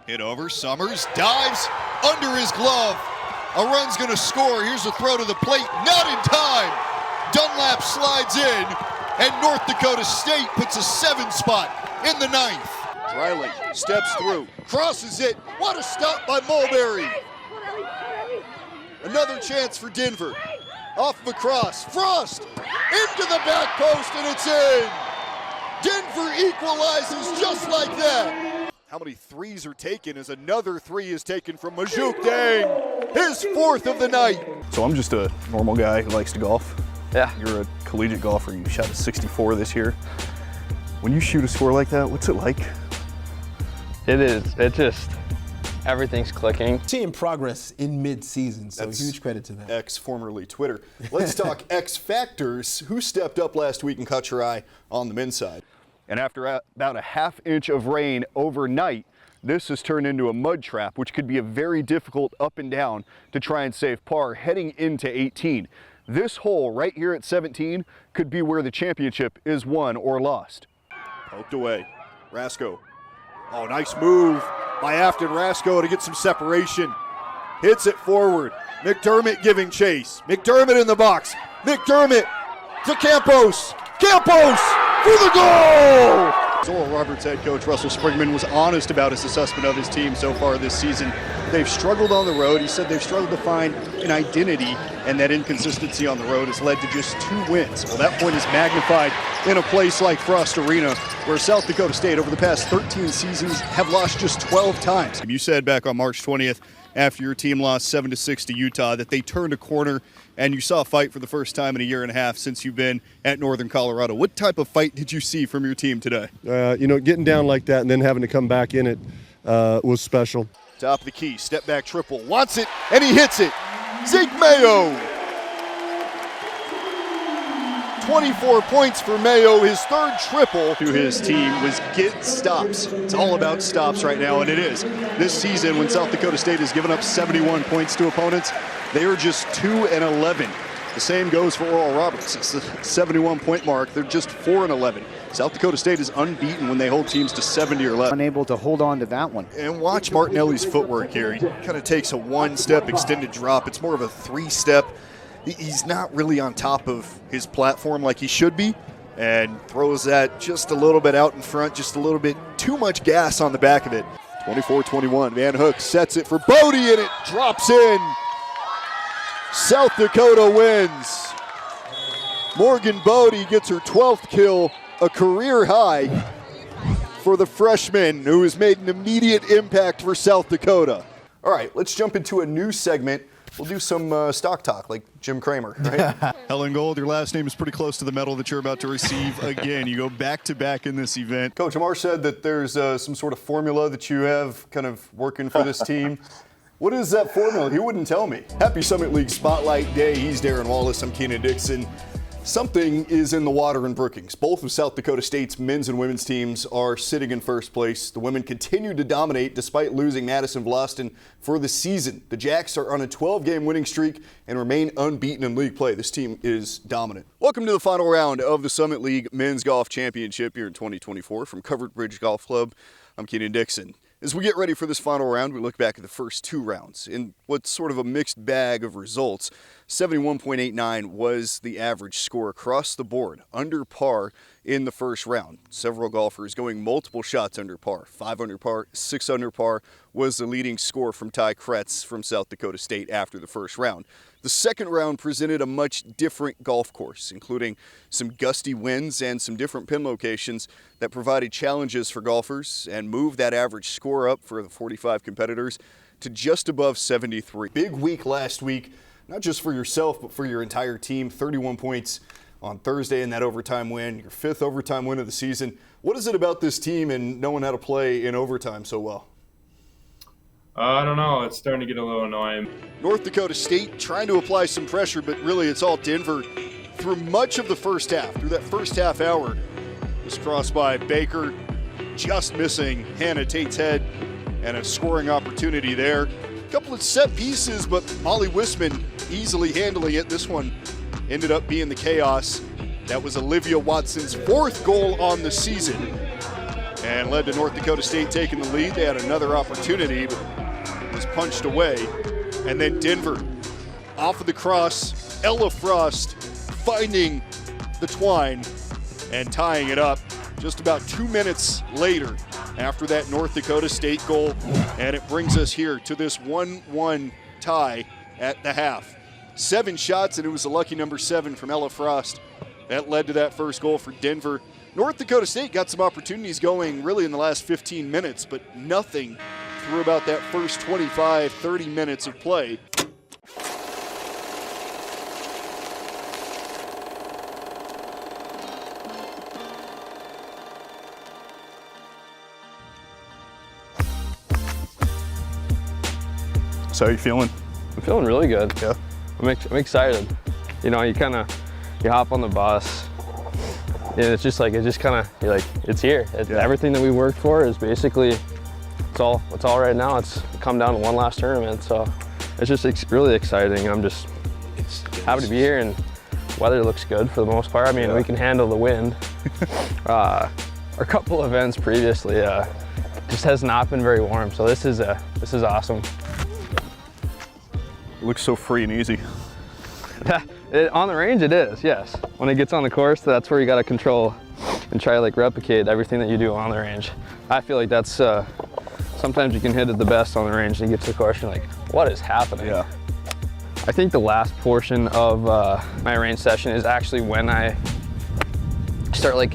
Hit over, Summers dives under his glove. A run's gonna score. Here's a throw to the plate, not in time. Dunlap slides in, and North Dakota State puts a 7 spot in the 9th. Driley steps through, crosses it. What a stop by Mulberry. Another chance for Denver. Off the cross, Frost into the back post, and it's in. Denver equalizes just like that. How many threes are taken as another 3 is taken from Majuk Dang, his 4th of the night. So I'm just a normal guy who likes to golf. Yeah. You're a collegiate golfer. You shot a 64 this year. When you shoot a score like that, what's it like? It is. It just, everything's clicking. Seeing progress in mid-season, so That's huge credit to that. X, formerly Twitter. Let's talk X Factors. Who stepped up last week and caught your eye on the men's side? And after about a ½ inch of rain overnight, this has turned into a mud trap, which could be a very difficult up and down to try and save par heading into 18. This hole right here at 17 could be where the championship is won or lost. Poked away. Rasko. Oh, nice move by Afton Rasko to get some separation. Hits it forward. McDermott giving chase. McDermott in the box. McDermott to Campos. Campos for the goal! Oral Roberts head coach Russell Springman was honest about his assessment of his team so far this season. They've struggled on the road. He said they've struggled to find an identity, and that inconsistency on the road has led to just 2 wins. Well, that point is magnified in a place like Frost Arena, where South Dakota State over the past 13 seasons have lost just 12 times. You said back on March 20th, after your team lost 7-6 to Utah, that they turned a corner and you saw a fight for the first time in a year and a half since you've been at Northern Colorado. What type of fight did you see from your team today? Getting down like that and then having to come back in it was special. Top of the key, step back triple, wants it, and he hits it. Zeke Mayo. 24 points for Mayo, his 3rd triple to his team was get stops. It's all about stops right now, and it is. This season, when South Dakota State has given up 71 points to opponents, they are just 2-11. The same goes for Oral Roberts. It's the 71-point mark. They're just 4-11. South Dakota State is unbeaten when they hold teams to 70 or less. Unable to hold on to that one. And watch Martinelli's footwork here. He kind of takes a 1-step extended drop. It's more of a 3-step. He's not really on top of his platform like he should be, and throws that just a little bit out in front, just a little bit too much gas on the back of it. 24-21, Van Hook sets it for Bodie, and it drops in. South Dakota wins. Morgan Bodie gets her 12th kill, a career high for the freshman who has made an immediate impact for South Dakota. All right, let's jump into a new segment. We'll do some stock talk like Jim Cramer, right? Helen Gold, your last name is pretty close to the medal that you're about to receive again. You go back-to-back in this event. Coach Amar said that there's some sort of formula that you have kind of working for this team. What is that formula? He wouldn't tell me. Happy Summit League Spotlight Day. He's Darren Wallace. I'm Kienan Dixon. Something is in the water in Brookings. Both of South Dakota State's men's and women's teams are sitting in first place. The women continue to dominate despite losing Madison Vlaston for the season. The Jacks are on a 12-game winning streak and remain unbeaten in league play. This team is dominant. Welcome to the final round of the Summit League Men's Golf Championship here in 2024. From Covered Bridge Golf Club, I'm Kienan Dixon. As we get ready for this final round, we look back at the first 2 rounds. In what's sort of a mixed bag of results, 71.89 was the average score across the board, under par in the first round. Several golfers going multiple shots under par. 5 under par, 6 under par was the leading score from Ty Kretz from South Dakota State after the first round. The second round presented a much different golf course, including some gusty winds and some different pin locations that provided challenges for golfers and moved that average score up for the 45 competitors to just above 73. Big week last week, not just for yourself, but for your entire team. 31 points on Thursday in that overtime win, your 5th overtime win of the season. What is it about this team and knowing how to play in overtime so well? I don't know. It's starting to get a little annoying. North Dakota State trying to apply some pressure, but really it's all Denver through much of the first half. Through that first half hour, this cross by Baker, just missing Hannah Tate's head, and a scoring opportunity there. A couple of set pieces, but Molly Wisman easily handling it. This one ended up being the chaos. That was Olivia Watson's 4th goal on the season. and led to North Dakota State taking the lead. They had another opportunity, but it was punched away. And then Denver off of the cross, Ella Frost finding the twine and tying it up just about 2 minutes later after that North Dakota State goal. And it brings us here to this 1-1 tie at the half. 7 shots, and it was a lucky number 7 from Ella Frost. That led to that first goal for Denver. North Dakota State got some opportunities going really in the last 15 minutes, but nothing through about that first 25, 30 minutes of play. So how are you feeling? I'm feeling really good. Yeah. I'm excited. You know, you hop on the bus, and it's just kind of, you're like, it's here. Everything that we worked for is basically, it's all right now. It's come down to one last tournament. So it's just really exciting. I'm just happy to be here, and weather looks good for the most part. I mean, we can handle the wind. Our couple events previously just has not been very warm. So this is awesome. It looks so free and easy. On the range it is, yes. When it gets on the course, that's where you got to control and try to like replicate everything that you do on the range. I feel like that's, sometimes you can hit it the best on the range and you get to the course and you're like, what is happening? Yeah. I think the last portion of my range session is actually when I start like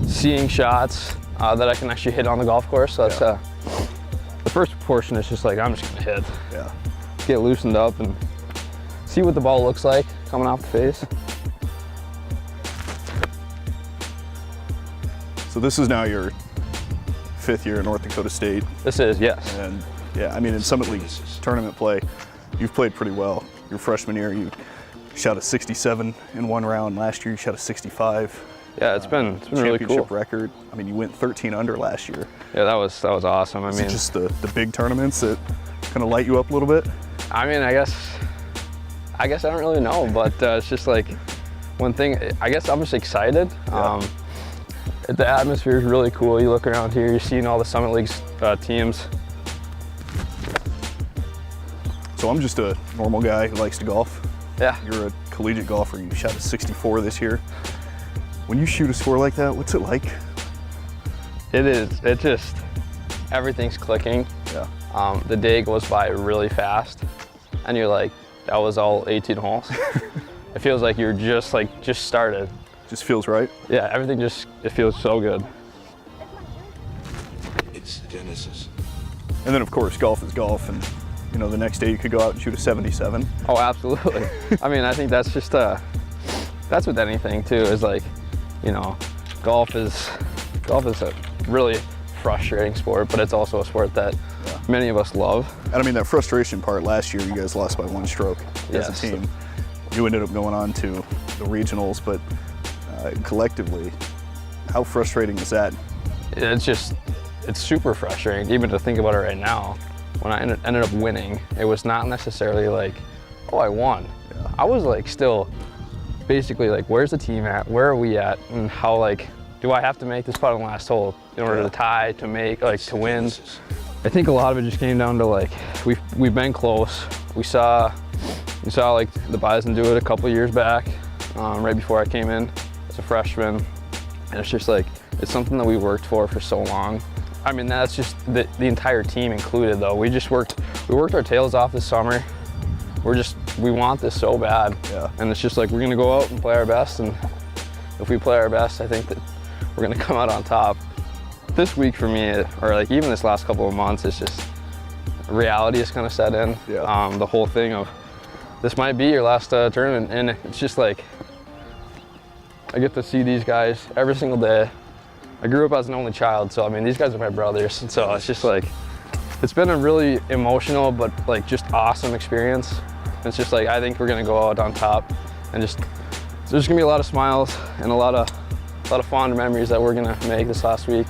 seeing shots that I can actually hit on the golf course. So that's, the first portion is just like, I'm just gonna hit. Yeah. Get loosened up and see what the ball looks like coming off the face. So this is now your 5th year at North Dakota State. This is, yes. And yeah, I mean, in Summit League tournament play, you've played pretty well. Your freshman year, you shot a 67 in one round. Last year, you shot a 65. Yeah, it's been really cool. Championship record. I mean, you went 13 under last year. Yeah, that was awesome. Is it just the big tournaments that kind of light you up a little bit? I mean, I guess I don't really know, but it's just like one thing. I guess I'm just excited. Yeah. The atmosphere is really cool. You look around here, you're seeing all the Summit League's teams. So I'm just a normal guy who likes to golf. Yeah. You're a collegiate golfer. You shot a 64 this year. When you shoot a score like that, what's it like? It is. It just, everything's clicking. Yeah. The day goes by really fast, and you're like, that was all 18 holes. It feels like you're just started. Just feels right. Yeah, everything it feels so good. It's Genesis. And then of course, golf is golf, and you know, the next day you could go out and shoot a 77. Oh, absolutely. I mean, I think that's just, that's with anything too, is like, you know, golf is a really frustrating sport, but it's also a sport that many of us love. And I mean, that frustration part, last year you guys lost by 1 stroke as a team. You ended up going on to the regionals, but collectively, how frustrating is that? It's super frustrating, even to think about it right now. When I ended up winning, it was not necessarily like, oh, I won. Yeah. I was like still basically like, where's the team at? Where are we at? And how, like, do I have to make this putt on the last hole in order to tie, to make, like, to win? I think a lot of it just came down to like, we've been close. We saw like the Bison do it a couple years back, right before I came in as a freshman. And it's just like, it's something that we worked for so long. I mean, that's just the entire team included though. We worked our tails off this summer. We want this so bad. Yeah. And it's just like, we're gonna go out and play our best. And if we play our best, I think that we're gonna come out on top. This week for me, or like even this last couple of months, it's just, reality is kind of set in. Yeah. The whole thing of, this might be your last tournament. And it's just like, I get to see these guys every single day. I grew up as an only child, so I mean, these guys are my brothers. And so it's just like, it's been a really emotional, but like just awesome experience. It's just like, I think we're gonna go out on top, and just, there's gonna be a lot of smiles and a lot of fond memories that we're gonna make this last week.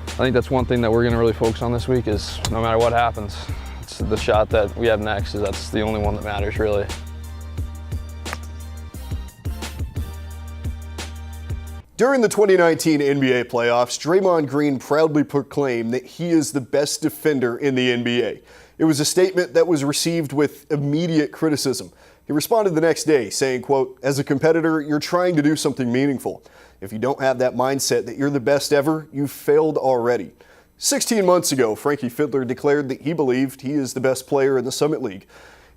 I think that's one thing that we're gonna really focus on this week is, no matter what happens, it's the shot that we have next, that's the only one that matters really. During the 2019 NBA playoffs, Draymond Green proudly proclaimed that he is the best defender in the NBA. It was a statement that was received with immediate criticism. He responded the next day saying, quote, "As a competitor, you're trying to do something meaningful. If you don't have that mindset that you're the best ever, you've failed already." 16 months ago, Frankie Fidler declared that he believed he is the best player in the Summit League.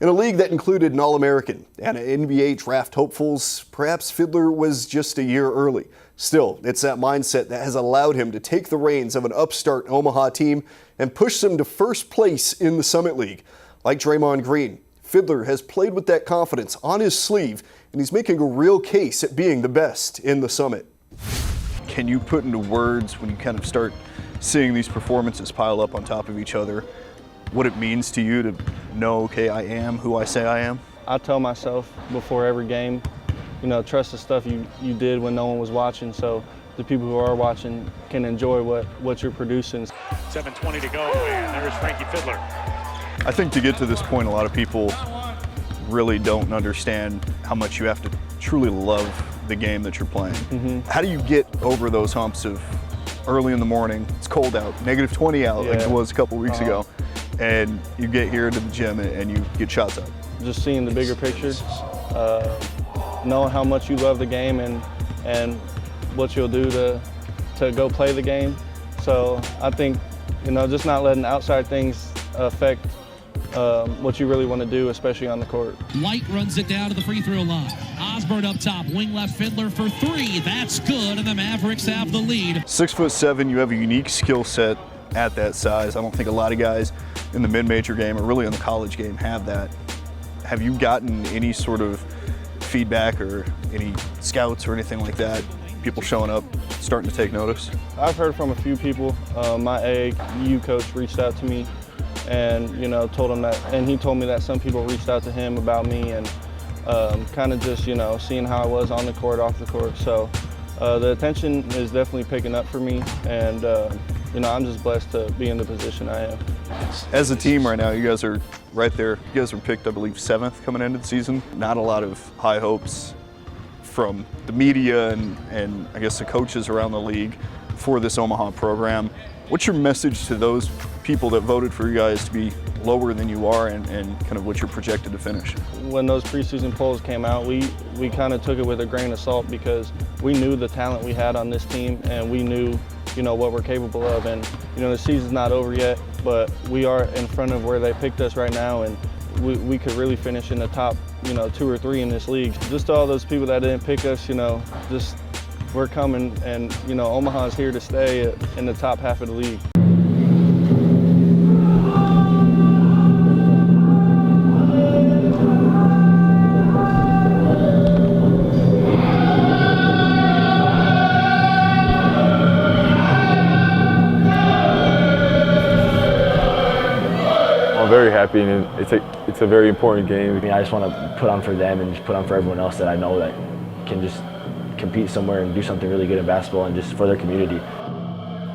In a league that included an All-American and NBA draft hopefuls, perhaps Fidler was just a year early. Still, it's that mindset that has allowed him to take the reins of an upstart Omaha team and push them to first place in the Summit League. Like Draymond Green, Fidler has played with that confidence on his sleeve, and he's making a real case at being the best in the Summit. Can you put into words, when you kind of start seeing these performances pile up on top of each other, what it means to you to know, okay, I am who I say I am? I tell myself before every game, trust the stuff you did when no one was watching, so the people who are watching can enjoy what you're producing. 7:20 to go, and there's Frankie Fidler. I think to get to this point, a lot of people really don't understand how much you have to truly love the game that you're playing. Mm-hmm. How do you get over those humps of early in the morning, it's cold out, negative 20 out like it was a couple weeks ago, and you get here to the gym and you get shots up? Just seeing the bigger picture, knowing how much you love the game and what you'll do to go play the game. So I think, just not letting outside things affect what you really want to do, especially on the court. White runs it down to the free throw line. Osborne up top, wing left Fidler for three. That's good, and the Mavericks have the lead. 6'7", you have a unique skill set at that size. I don't think a lot of guys in the mid-major game or really in the college game have that. Have you gotten any sort of feedback or any scouts or anything like that? People showing up, starting to take notice? I've heard from a few people. My AAU coach reached out to me and told him that, and he told me that some people reached out to him about me and kind of just seeing how I was on the court, off the court. So the attention is definitely picking up for me, and I'm just blessed to be in the position I am. As a team right now, you guys are right there. You guys were picked, I believe, 7th coming into the season. Not a lot of high hopes from the media and I guess the coaches around the league for this Omaha program. What's your message to those people that voted for you guys to be lower than you are and kind of what you're projected to finish? When those preseason polls came out, we kind of took it with a grain of salt because we knew the talent we had on this team and we knew what we're capable of. And the season's not over yet, but we are in front of where they picked us right now, and we could really finish in the top 2 or 3 in this league. Just to all those people that didn't pick us, just we're coming, and Omaha's here to stay in the top half of the league. I'm very happy, and it's a very important game. I just want to put on for them and just put on for everyone else that I know that can just compete somewhere and do something really good in basketball and just for their community.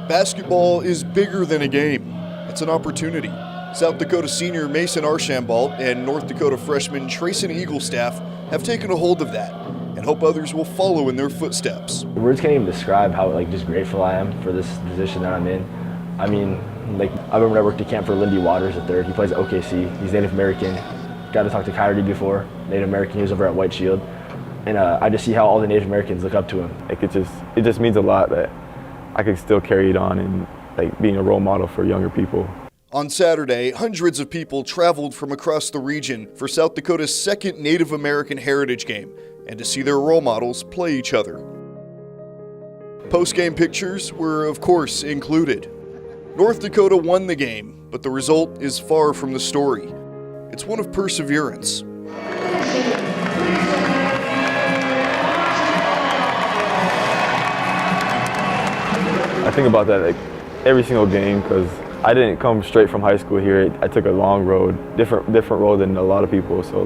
Basketball is bigger than a game. It's an opportunity. South Dakota senior Mason Archambault and North Dakota freshman Trayson Eaglestaff have taken a hold of that and hope others will follow in their footsteps. Words can't even describe how just grateful I am for this position that I'm in. I mean, I remember when I worked at camp for Lindy Waters III. He plays at OKC. He's Native American. Got to talk to Kyrie before, Native American. He was over at White Shield. And I just see how all the Native Americans look up to him. It just means a lot that I could still carry it on and being a role model for younger people. On Saturday, hundreds of people traveled from across the region for South Dakota's second Native American Heritage Game and to see their role models play each other. Post-game pictures were, of course, included. North Dakota won the game, but the result is far from the story. It's one of perseverance. I think about that every single game because I didn't come straight from high school here. I took a long road, different road than a lot of people. So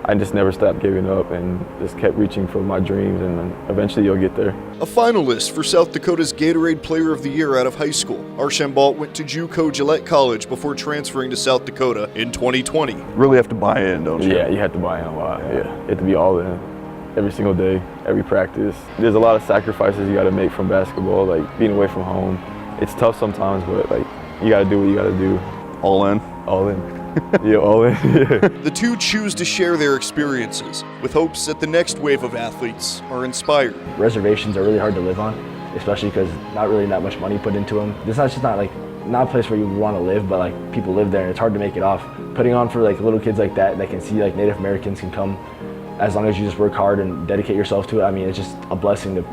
I just never stopped giving up and just kept reaching for my dreams, and then eventually you'll get there. A finalist for South Dakota's Gatorade Player of the Year out of high school, Archambault went to JUCO Gillette College before transferring to South Dakota in 2020. Really have to buy in, don't you? Yeah, you have to buy in a lot. Yeah, you have to be all in. every single day, every practice. There's a lot of sacrifices you got to make from basketball, like being away from home. It's tough sometimes, but like you got to do what you got to do. All in. All in. Yeah, all in. Yeah. The two choose to share their experiences with hopes that the next wave of athletes are inspired. Reservations are really hard to live on, especially because not really that much money put into them. It's just not a place where you want to live, but like people live there and it's hard to make it off. Putting on for like little kids like that can see like Native Americans can come as long as you just work hard and dedicate yourself to it. I mean, it's just a blessing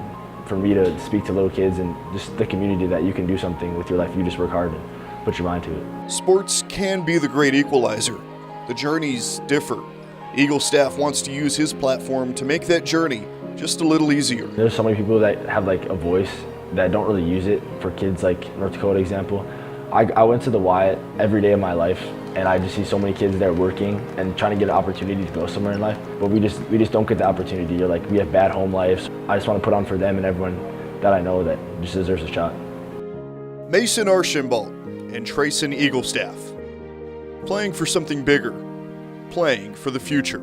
for me to speak to little kids and just the community that you can do something with your life. You just work hard and put your mind to it. Sports can be the great equalizer. The journeys differ. Eagle staff wants to use his platform to make that journey just a little easier. There's so many people that have like a voice that don't really use it. For kids like North Dakota example, I went to the Wyatt every day of my life, and I just see so many kids there working and trying to get an opportunity to go somewhere in life, but we just don't get the opportunity. You're like, we have bad home lives. I just want to put on for them and everyone that I know that just deserves a shot. Mason Archambault and Trayson Eaglestaff, playing for something bigger, playing for the future.